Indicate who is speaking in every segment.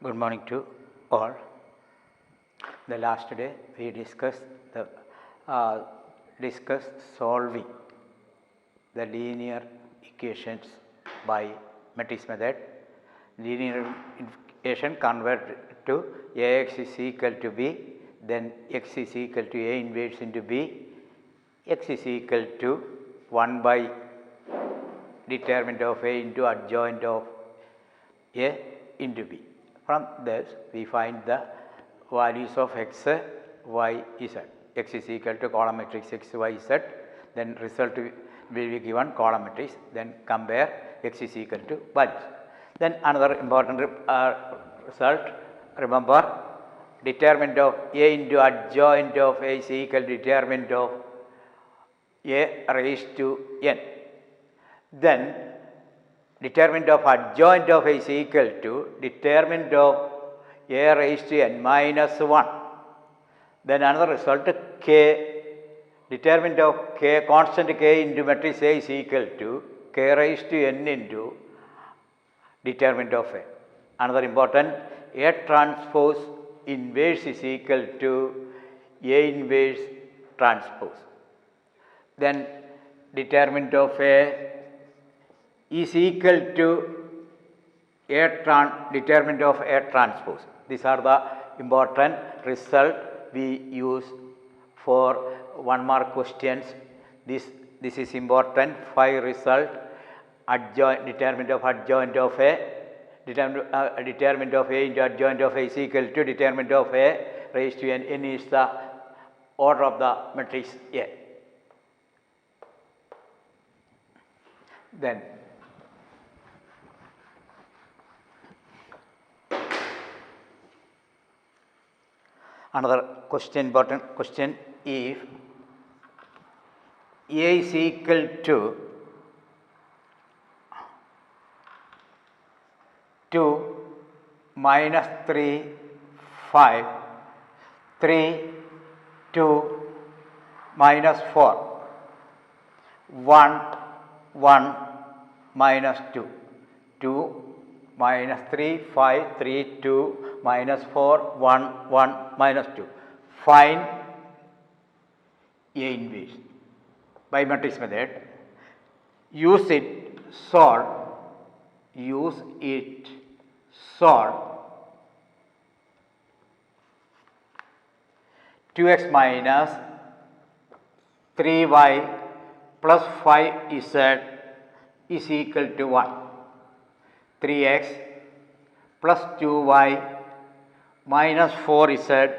Speaker 1: Good morning to all. The last day we discussed solving the linear equations by matrix method. Linear equation converted to Ax is equal to B, then x is equal to A inverse into B, x is equal to 1 by determinant of A into adjoint of A into B. From this we find the values of x, y, z. X is equal to column matrix x, y, z. Then result will be given column matrix. Then compare x is equal to values. Then another important result, remember determinant of A into adjoint of A is equal to determinant of A raised to n. Then determinant of adjoint of A is equal to determinant of A raised to n minus 1. Then another result k, determinant of k, constant k into matrix A is equal to k raised to n into determinant of A. Another important, A transpose inverse is equal to A inverse transpose. Then determinant of A is equal to determinant of A transpose. These are the important result we use for 1 mark questions. This is important. 5 result, determinant of adjoint of A, determinant of A into adjoint of A is equal to determinant of A raised to n. N is the order of the matrix A. Then another question, important question, if A is equal to 2 minus 3 5 3 2 minus 4 1 1 minus 2 2 minus 3 5 3 2 minus 4 1 1 minus 2. Find A inverse by matrix method. Use it solve 2x minus 3y plus 5z is equal to 1. 3x plus 2y minus 4z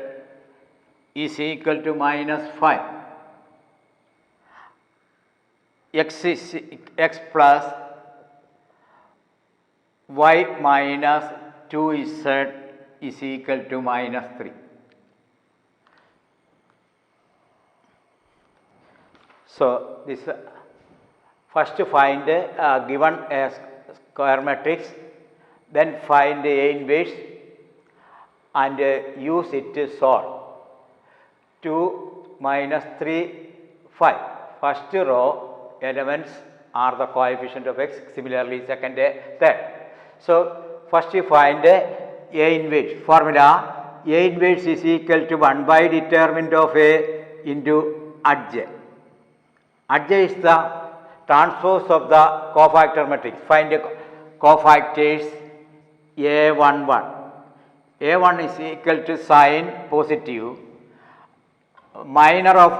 Speaker 1: is equal to minus 5. X plus y minus 2z is equal to minus 3. So, this first find given a square matrix, then find A inverse and use it to solve. 2 minus 3 5. First row elements are the coefficient of x, similarly second, third. So, first you find A inverse. Formula A inverse is equal to 1 by determinant of A into adj. Adj is the transpose of the cofactor matrix. Find the cofactors A11. A1 is equal to sign positive, minor of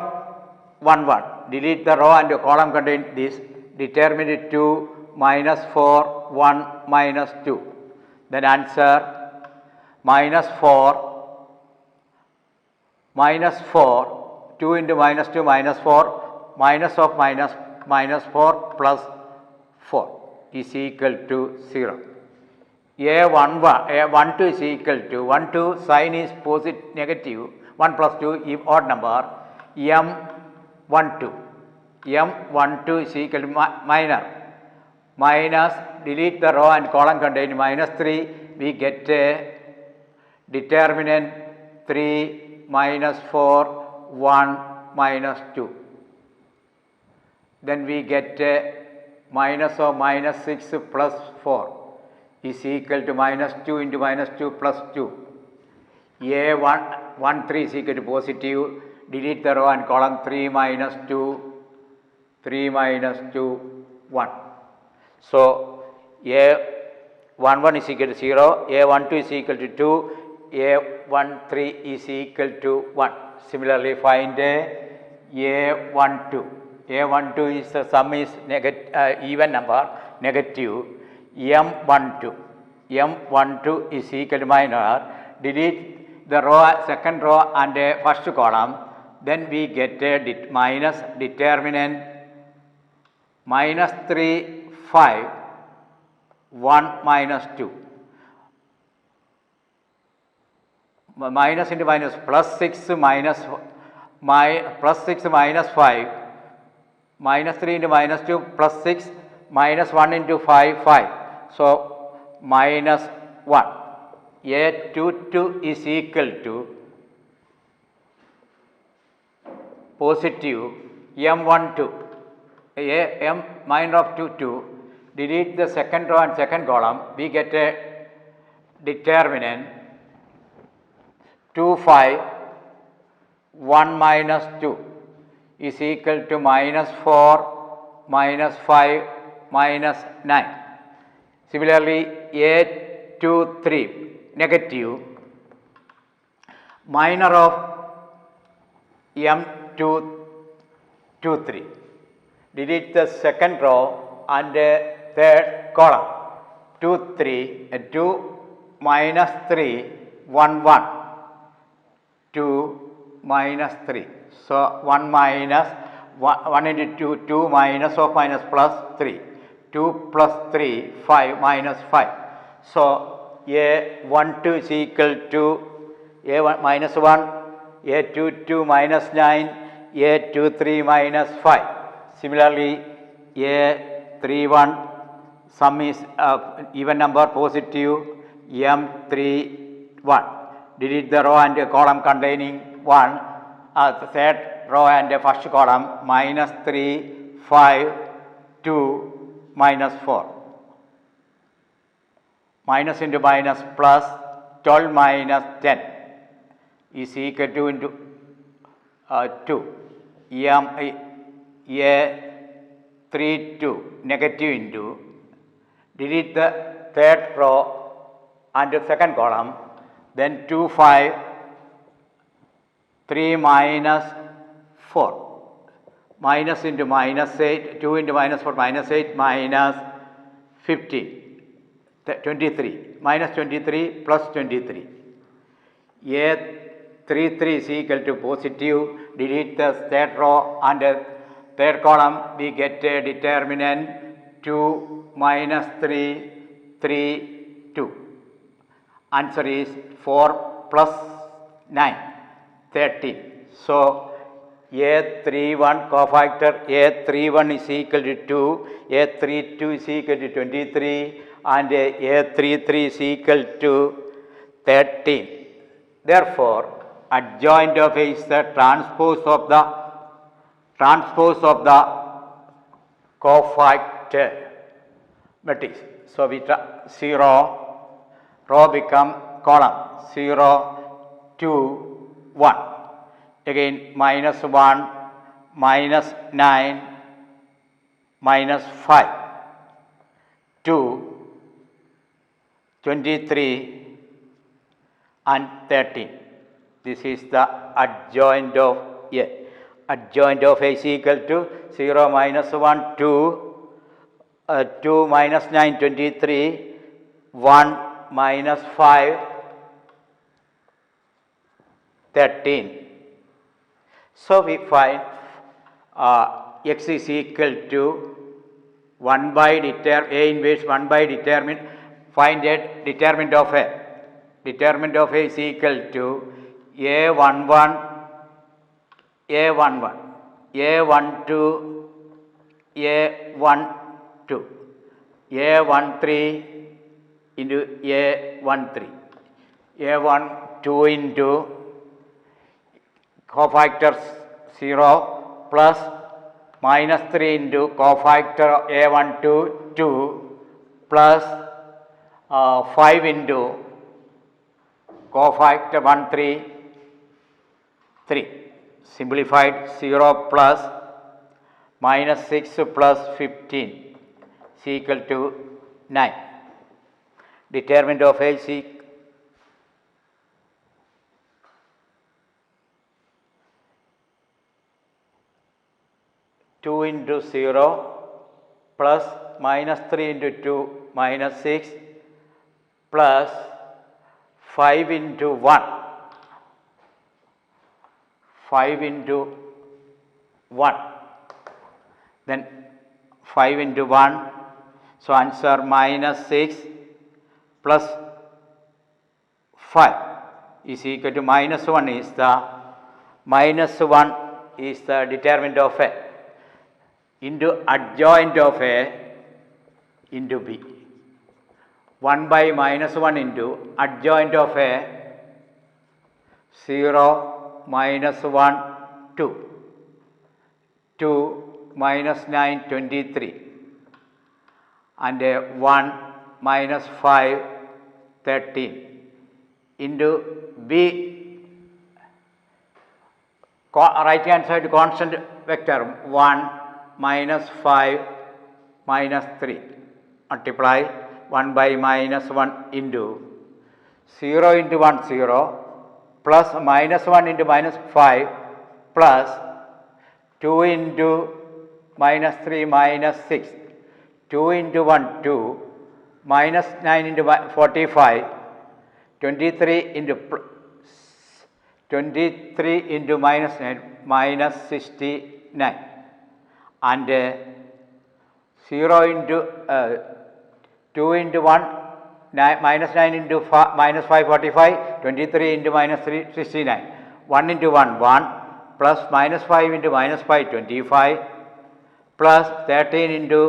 Speaker 1: 1 1. Delete the row and the column contain this. Determinant 2 minus 4 1 minus 2. Then answer minus 4 2 into minus 2 minus 4 minus of minus 4 plus 4 is equal to 0. A12 is equal to 1 2 sign is positive negative 1 plus 2 if odd number. M12 is equal to minor minus, delete the row and column contain minus 3, we get determinant 3 minus 4 1 minus 2. Then we get minus of minus 6 plus 4 is equal to minus 2 into minus 2 plus 2. A1 3 is equal to positive. Delete the row and column 3 minus 2, 3 minus 2, 1. So, A11 is equal to 0, A12 is equal to 2, A13 is equal to 1. Similarly, find A12. A12 is the sum is even number, negative. M12 is equal to minor. Delete the row, second row and first column. Then we get a minus determinant minus 3, 5, 1 minus 2. Minus into minus plus 6 minus plus 6 minus 5, minus 3 into minus 2 plus 6 minus 1 into 5, 5. So, minus 1. A22 is equal to positive M12. M minor of 2, 2. Delete the second row and second column. We get a determinant 2, 5, 1 minus 2 is equal to minus 4, minus 5, minus 9. Similarly, A23 negative minor of M223. Delete the second row and third column. 2, 3, 2 minus 3, 1, 1. 2 minus 3. So, 1 minus 1 into 2, 2 minus of minus plus 3. 2 plus 3, 5 minus 5. So, A12 is equal to A1 minus 1, A22 minus 9, A23 minus 5. Similarly, A31 sum is even number positive M31. Delete the row and column containing 1, the third row and first column minus 3, 5, 2, minus 4. Minus into minus plus 12 minus 10 is equal to into 2. A32 negative into, delete the third row and the second column, then 2, 5, 3 minus 4. Minus into minus 8, 2 into minus 4, minus 8 minus 15. 23, minus 23 plus 23. A33 is equal to positive. Delete the third row and third column. We get a determinant 2 minus 3, 3, 2. Answer is 4 plus 9, 13. So, A31 cofactor A31 is equal to 2, A32 is equal to 23 and A33 is equal to 13. Therefore, adjoint of A is the transpose of the cofactor matrix. So, we 0, row become column 0, 2, 1. Again minus 1, minus 9, minus 5, 2, 23 and 13. This is the adjoint of A. Adjoint of A is equal to 0 minus 1, 2, 2 minus 9, 23, 1 minus 5, 13. So, we find x is equal to 1 by A inverse 1 by determinant. Find a determinant of A. Determinant of A is equal to A11, A11, A12, A12, A13 into A13, A12 into cofactor 0 plus minus 3 into cofactor A12 2 plus 5 into cofactor 1, 3, 3. Simplified 0 plus minus 6 plus 15 is equal to 9. Determinant of A is 2 into 0 plus minus 3 into 2 minus 6 plus 5 into 1. 5 into 1. Then 5 into 1. So answer minus 6 plus 5 is equal to minus 1 is the determinant of A into adjoint of A into B. 1 by minus 1 into adjoint of A 0 minus 1 2 2 minus 9 23 and 1 minus 5 13 into B, right hand side constant vector 1 minus 5 minus 3 multiply 1 by minus 1 into 0 into 1 0 plus minus 1 into minus 5 plus 2 into minus 3 minus 6 2 into 1 2 minus 9 into 45 23 into minus 9 minus 69 and 0 into 2 into 1 minus 9 into minus 5 45 23 into minus 3 69 1 into 1 1 plus minus 5 into minus 5 25 plus 13 into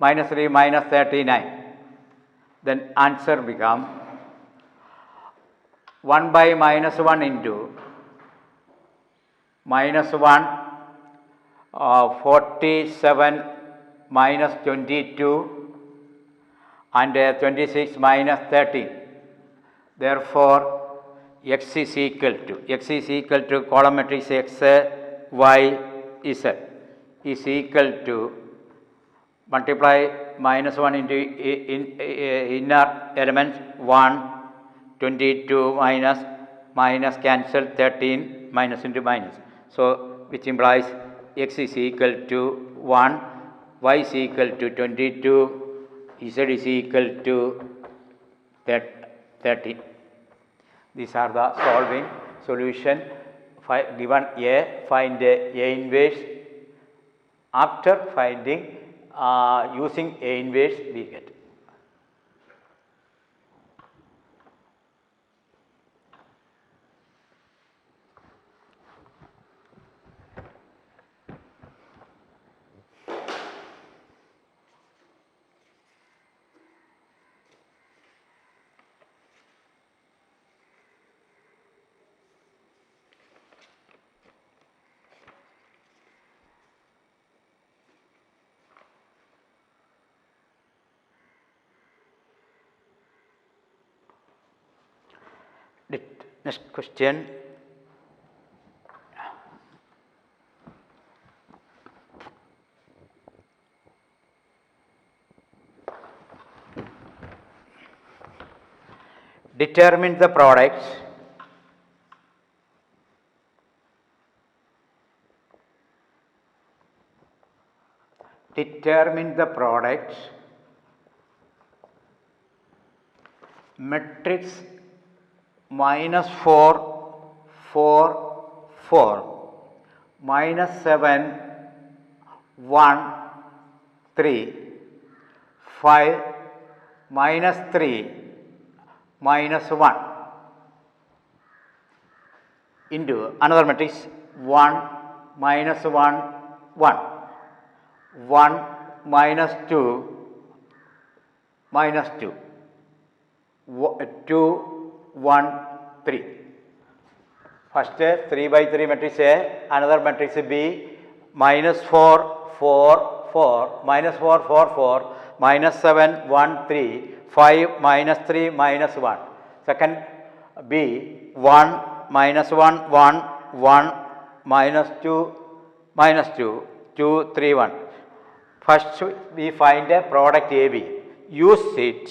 Speaker 1: minus 3 minus 39. Then answer become 1 by minus 1 into minus 1 47 minus 22 and 26 minus 13. Therefore, x is equal to column matrix x, y, z is equal to multiply minus 1 into inner elements 1 22 minus cancel 13 minus into minus. So, which implies x is equal to 1, y is equal to 22, z is equal to 30. These are the solving solution. Given A, find A inverse. After finding using A inverse, we get. Next question. Determine the products matrix minus 4 4 4 minus 7 1 3 5 minus 3 minus 1 into another matrix 1 minus 1 1 1 minus 2 minus 2 2 1 3. First 3 by 3 matrix A, another matrix B, minus 4 4 4 minus 4 4 4 minus 7, 1, 3, 5, minus 3, minus 1. Second B, 1, minus 1, 1, 1, minus 2, minus 2, 2, 3, 1. First we find a product AB. Use it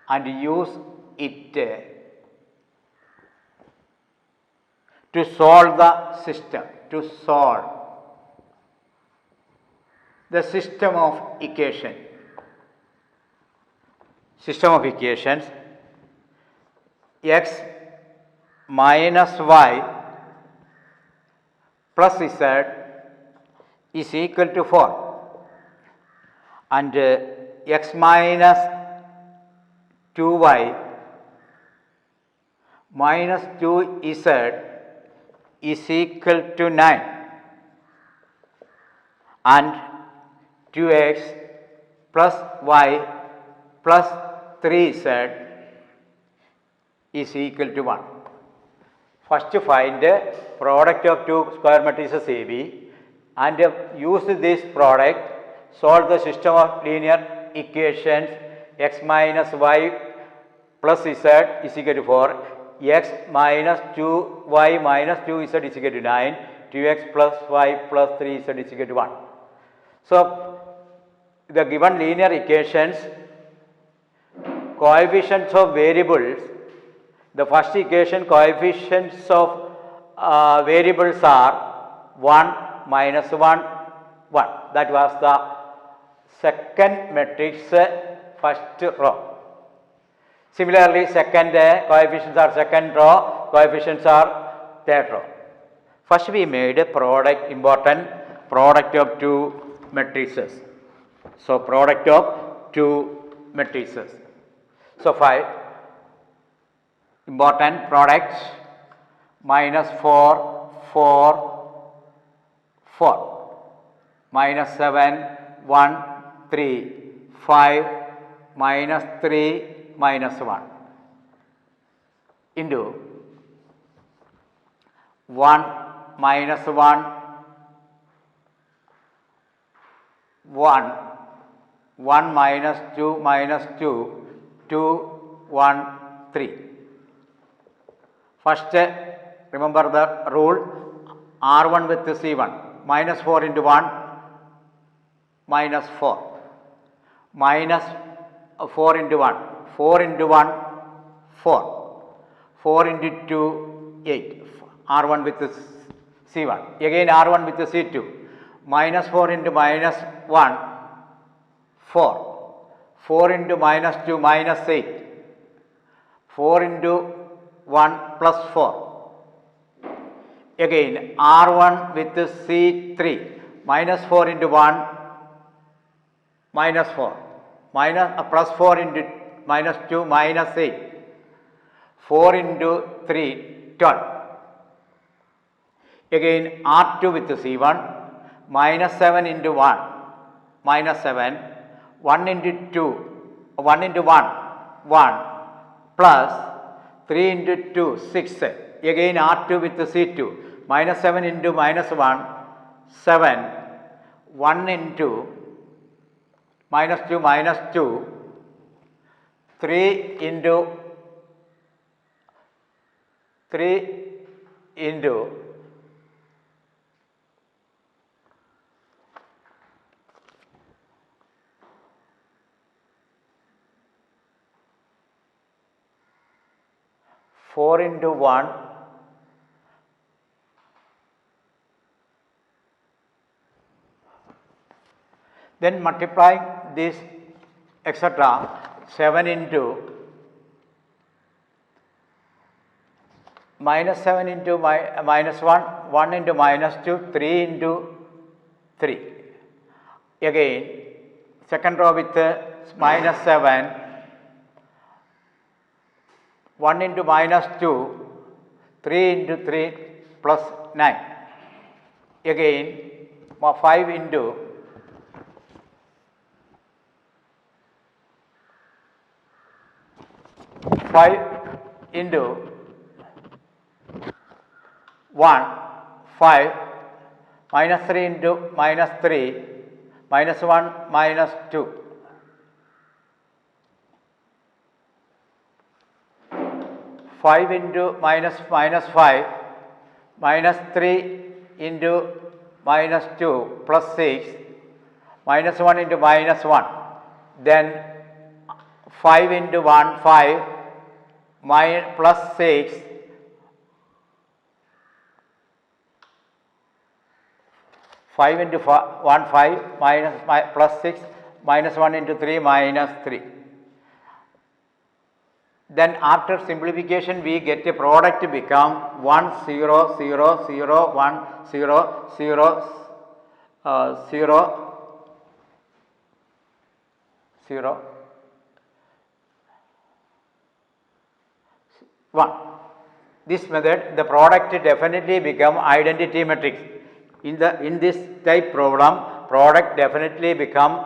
Speaker 1: and use it to solve the system, to solve the system of equation. System of equations x minus y plus z is equal to 4 and x minus 2y minus 2z is equal to 9 and 2x plus y plus 3z is equal to 1. First find the product of two square matrices AB and use this product, solve the system of linear equations x minus y plus z is equal to 4, x minus 2y minus 2z is equal to 9, 2x plus y plus 3z is equal to 1. So, the given linear equations, coefficients of variables, the first equation coefficients of variables are 1, minus 1, 1. That was the second matrix, first row. Similarly, second coefficients are second row, coefficients are third row. First we made a product, important product of two matrices. So, product of two matrices. So, 5 important products minus 4, 4, 4, minus 7, 1, 3, 5, minus 3, minus 1 into 1, minus 1, 1, 1 minus 2, minus 2, 2, 1, 3. First, remember the rule R1 with C1, minus 4 into 1, minus 4, minus 4 into 1, 4 into 1, 4, 4 into 2, 8, R1 with C1, again R1 with C2, minus 4 into minus 1, 4, 4 into minus 2, minus 8, 4 into 1 plus 4, again R1 with C3, minus 4 into 1, minus 4, minus plus 4 into minus 2, minus 8, 4 into 3, 12. Again R2 with C1, minus 7 into 1, minus 7, 1 into 2, 1 into 1, 1, plus 3 into 2, 6, again R2 with C2, minus 7 into minus 1, 7, 1 into minus 2, minus 2, 3 into 4 into 1, then multiplying this etc. 7 into minus 7 into minus 1, 1 into minus 2, 3 into 3. Again second row with minus 7, 1 into minus 2, 3 into 3 plus 9. Again 5 into 5 into 1, 5, minus 3 into minus 3, minus 1, minus 2, 5 into minus 5 minus 3 into minus 2 plus 6 minus 1 into minus 1, then 5 into 1 5 plus 6 5 into 1 5 minus plus 6 minus 1 into 3 minus 3. Then after simplification we get a product to become 1 0 0 0 1 0 0 0 0 1. This method the product definitely become identity matrix. In this type problem, product definitely become,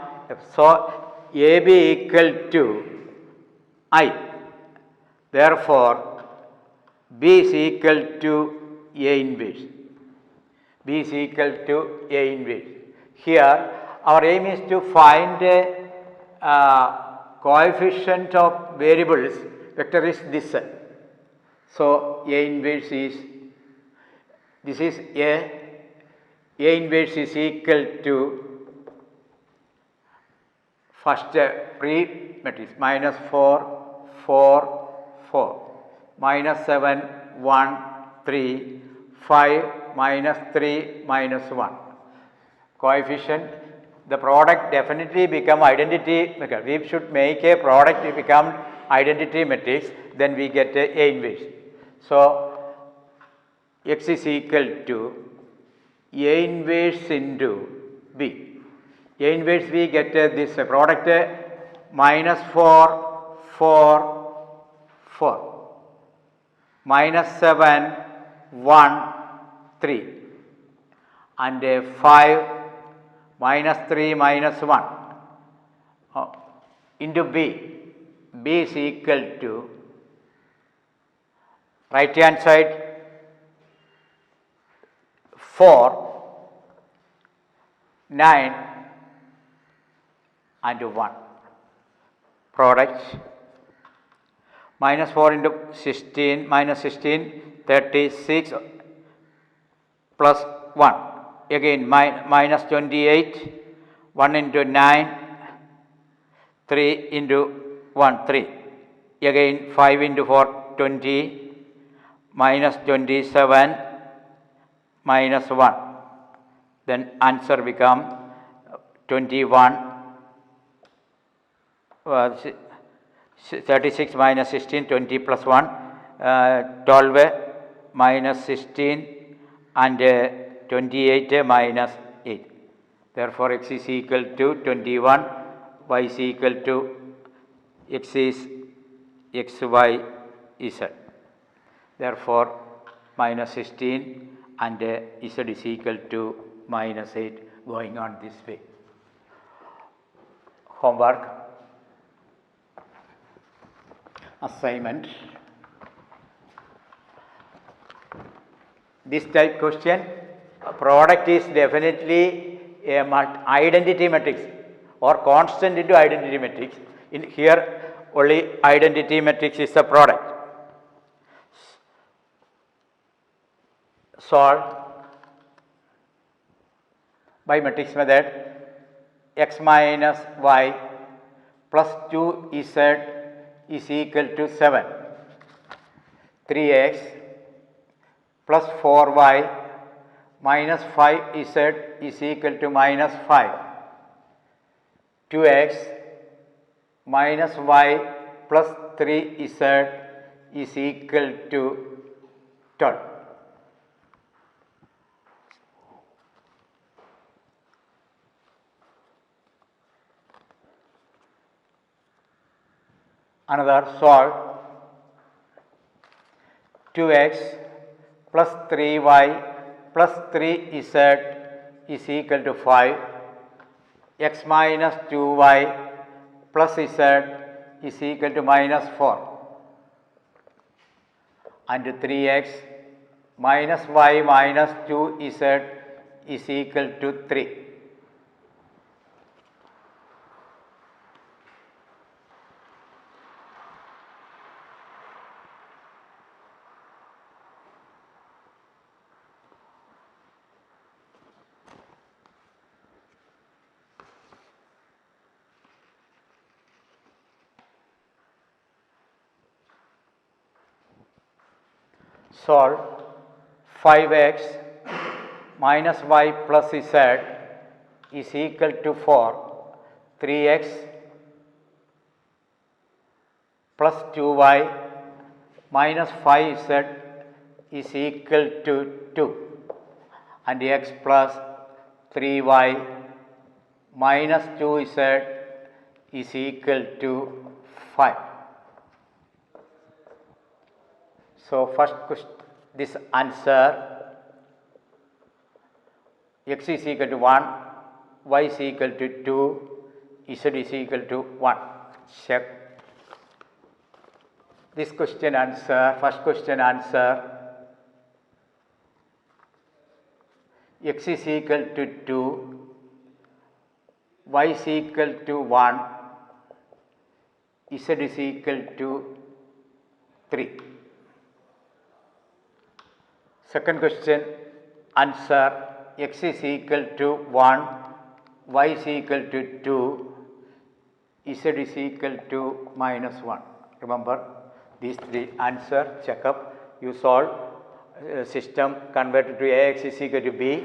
Speaker 1: so AB equal to I. Therefore, B is equal to A inverse. B is equal to A inverse. Here, our aim is to find a coefficient of variables. Vector is this. So, A inverse is, this is A inverse is equal to first pre-matrix minus 4 4 4 minus 7 1 3 5 minus 3 minus 1. Coefficient, the product definitely become identity matrix. We should make a product to become identity matrix, then we get A inverse. So, X is equal to A inverse into B. A inverse we get this product minus 4 4 4 minus 7 1 3 and 5 minus 3 minus 1 into B. B is equal to right hand side 4 9 and 1. Product minus 4 into 16 minus 16 36 plus 1, again minus 28 1 into 9 3 into 1 3, again 5 into 4 20 minus 27 minus 1, then answer become 21 36 minus 16 20 plus 1 12 minus 16 and 28 minus 8. Therefore, x is equal to 21, y is equal to x is x y z. Therefore, minus 16 and z is equal to minus 8, going on this way. Homework assignment. This type question, product is definitely a identity matrix or constant into identity matrix. In here only identity matrix is the product. Solve by matrix method. X minus y plus 2z is equal to 7. 3x plus 4y minus 5z is equal to minus 5. 2x minus y plus 3z is equal to 12. Another solve. 2x plus 3y plus 3z is equal to 5. X minus 2y plus z is equal to minus 4. And 3x minus y minus 2z is equal to 3. solve 5x minus y plus z is equal to 4, 3x plus 2y minus 5z is equal to 2 and x plus 3y minus 2z is equal to 5. So, first question, this answer x is equal to 1, y is equal to 2, z is equal to 1. Check. This question answer, first question answer, x is equal to 2, y is equal to 1, z is equal to 3. Second question answer, x is equal to 1, y is equal to 2, z is equal to minus 1. Remember these three answer, check up, you solve system converted to Ax is equal to b,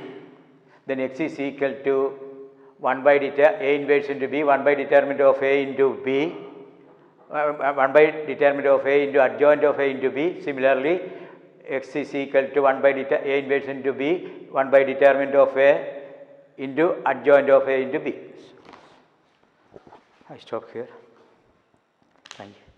Speaker 1: then x is equal to 1 by A inverse into b, 1 by determinant of A into b, 1 by determinant of A into adjoint of A into b. Similarly, x is equal to 1 by A inverse into b, 1 by determinant of A into adjoint of A into b. I stop here. Thank you.